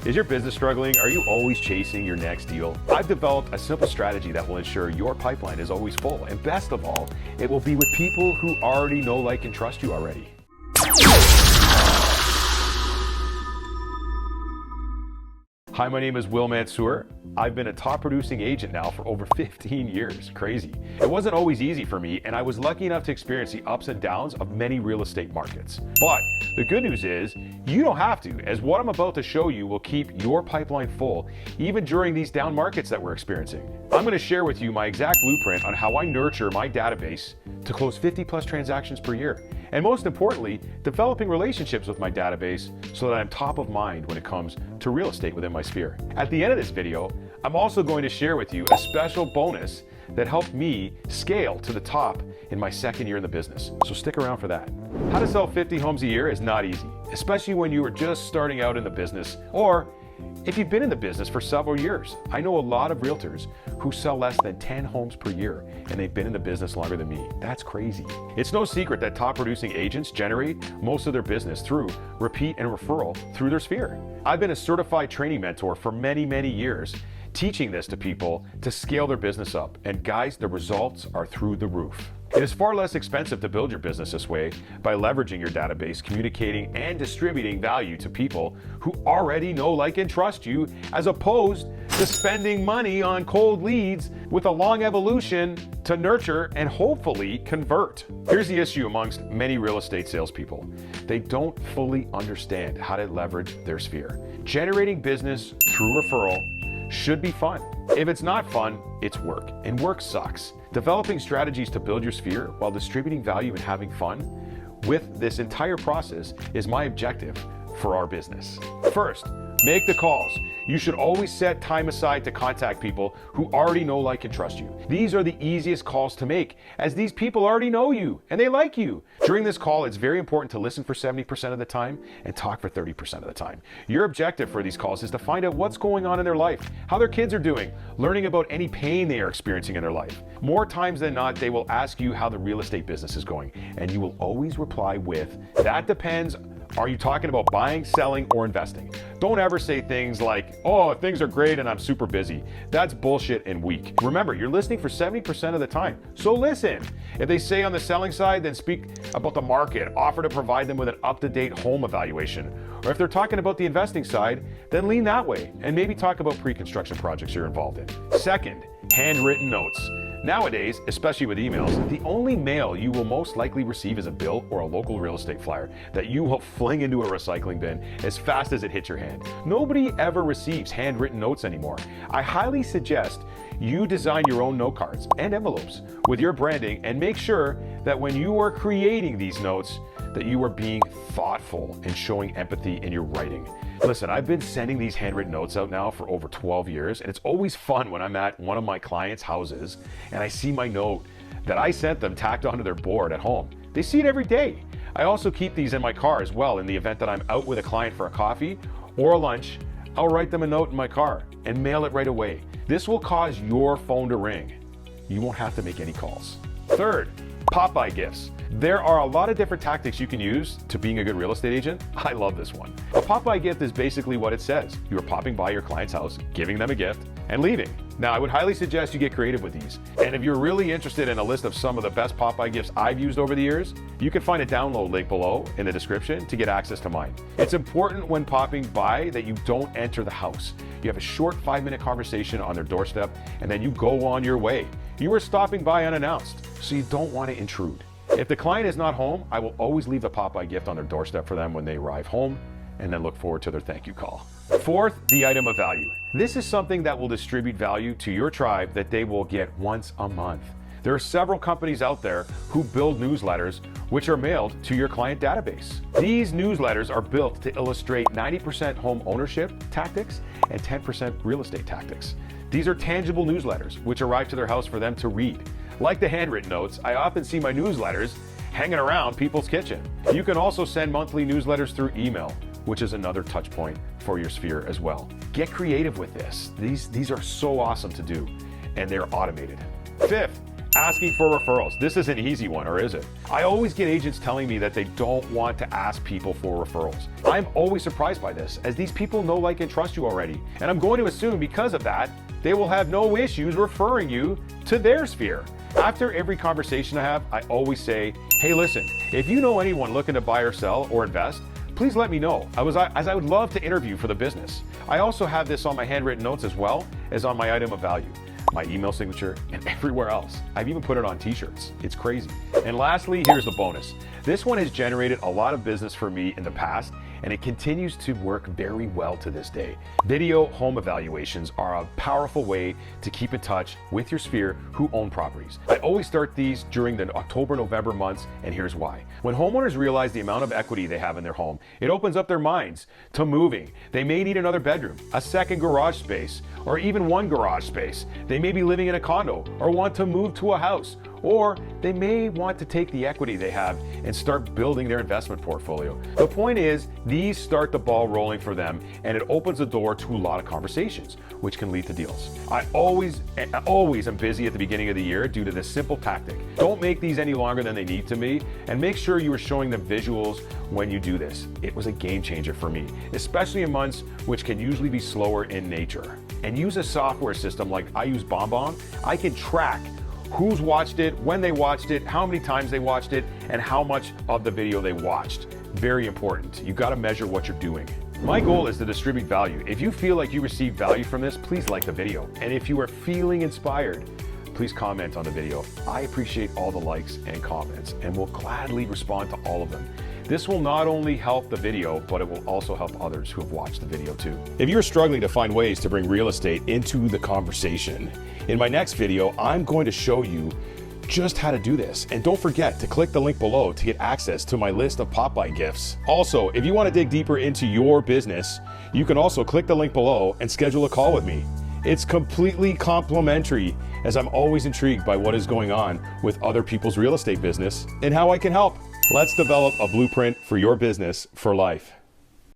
Is your business struggling? Are you always chasing your next deal? I've developed a simple strategy that will ensure your pipeline is always full. And best of all, it will be with people who already know, like, and trust you already. Hi, my name is Mansour. I've been a top producing agent now for over 15 years. Crazy. It wasn't always easy for me, and I was lucky enough to experience the ups and downs of many real estate markets. But the good news is, you don't have to, as what I'm about to show you will keep your pipeline full, even during these down markets that we're experiencing. I'm going to share with you my exact blueprint on how I nurture my database to close 50+ transactions per year. And most importantly, developing relationships with my database so that I'm top of mind when it comes to real estate within my sphere. At the end of this video, I'm also going to share with you a special bonus that helped me scale to the top in my second year in the business. So stick around for that. How to sell 50 homes a year is not easy, especially when you are just starting out in the business, or if you've been in the business for several years. I know a lot of realtors who sell less than 10 homes per year, and they've been in the business longer than me. That's crazy. It's no secret that top producing agents generate most of their business through repeat and referral through their sphere. I've been a certified training mentor for many, many years, teaching this to people to scale their business up. And guys, the results are through the roof. It is far less expensive to build your business this way by leveraging your database, communicating and distributing value to people who already know, like, and trust you, as opposed to spending money on cold leads with a long evolution to nurture and hopefully convert. Here's the issue amongst many real estate salespeople. They don't fully understand how to leverage their sphere. Generating business through referral should be fun. If it's not fun, it's work, and work sucks. Developing strategies to build your sphere while distributing value and having fun with this entire process is my objective for our business. First, make the calls. You should always set time aside to contact people who already know, like, and trust you. These are the easiest calls to make, as these people already know you and they like you. During this call, it's very important to listen for 70% of the time and talk for 30% of the time. Your objective for these calls is to find out what's going on in their life, how their kids are doing, learning about any pain they are experiencing in their life. More times than not, they will ask you how the real estate business is going, and you will always reply with, "That depends. Are you talking about buying, selling, or investing?" Don't ever say things like, "Oh, things are great and I'm super busy." That's bullshit and weak. Remember, you're listening for 70% of the time, so listen. If they say on the selling side, then speak about the market, offer to provide them with an up-to-date home evaluation. Or if they're talking about the investing side, then lean that way and maybe talk about pre-construction projects you're involved in. Second, handwritten notes. Nowadays, especially with emails, the only mail you will most likely receive is a bill or a local real estate flyer that you will fling into a recycling bin as fast as it hits your hand. Nobody ever receives handwritten notes anymore. I highly suggest you design your own note cards and envelopes with your branding, and make sure that when you are creating these notes, that you are being thoughtful and showing empathy in your writing. Listen, I've been sending these handwritten notes out now for over 12 years, and it's always fun when I'm at one of my clients' houses and I see my note that I sent them tacked onto their board at home. They see it every day. I also keep these in my car as well. In the event that I'm out with a client for a coffee or a lunch, I'll write them a note in my car and mail it right away. This will cause your phone to ring. You won't have to make any calls. Third, pop-by gifts. There are a lot of different tactics you can use to being a good real estate agent. I love this one. A pop-by gift is basically what it says. You are popping by your client's house, giving them a gift, and leaving. Now, I would highly suggest you get creative with these. And if you're really interested in a list of some of the best pop-by gifts I've used over the years, you can find a download link below in the description to get access to mine. It's important when popping by that you don't enter the house. You have a short 5-minute conversation on their doorstep, and then you go on your way. You are stopping by unannounced, so you don't want to intrude. If the client is not home, I will always leave a pop-by gift on their doorstep for them when they arrive home, and then look forward to their thank you call. Fourth, the item of value. This is something that will distribute value to your tribe that they will get once a month. There are several companies out there who build newsletters which are mailed to your client database. These newsletters are built to illustrate 90% home ownership tactics and 10% real estate tactics. These are tangible newsletters which arrive to their house for them to read. Like the handwritten notes, I often see my newsletters hanging around people's kitchen. You can also send monthly newsletters through email, which is another touch point for your sphere as well. Get creative with this. These are so awesome to do, and they're automated. Fifth, Asking for referrals. This is an easy one, or is it? I always get agents telling me that they don't want to ask people for referrals. I'm always surprised by this, as these people know, like, and trust you already. And I'm going to assume because of that, they will have no issues referring you to their sphere. After every conversation I have, I always say, hey, listen, if you know anyone looking to buy or sell or invest, please let me know, as I would love to interview for the business. I also have this on my handwritten notes as well as on my item of value, my email signature, and everywhere else. I've even put it on t-shirts. It's crazy. And lastly, here's the bonus. This one has generated a lot of business for me in the past, and it continues to work very well to this day. Video home evaluations are a powerful way to keep in touch with your sphere who own properties. I always start these during the October-November months, and here's why. When homeowners realize the amount of equity they have in their home, it opens up their minds to moving. They may need another bedroom, a second garage space, or even one garage space. They may be living in a condo or want to move to a house, or they may want to take the equity they have and start building their investment portfolio. The point is, these start the ball rolling for them, and it opens the door to a lot of conversations, which can lead to deals. I always am busy at the beginning of the year due to this simple tactic. Don't make these any longer than they need to be, and make sure you are showing them visuals when you do this. It was a game changer for me, especially in months which can usually be slower in nature. And use a software system like I use BombBomb. I can track who's watched it, when they watched it, how many times they watched it, and how much of the video they watched. Very important. You got to measure what you're doing. My goal is to distribute value. If you feel like you received value from this, please like the video. And if you are feeling inspired, please comment on the video. I appreciate all the likes and comments, and will gladly respond to all of them. This will not only help the video, but it will also help others who have watched the video too. If you're struggling to find ways to bring real estate into the conversation, in my next video, I'm going to show you just how to do this. And don't forget to click the link below to get access to my list of pop-by gifts. Also, if you want to dig deeper into your business, you can also click the link below and schedule a call with me. It's completely complimentary, as I'm always intrigued by what is going on with other people's real estate business and how I can help. Let's develop a blueprint for your business for life.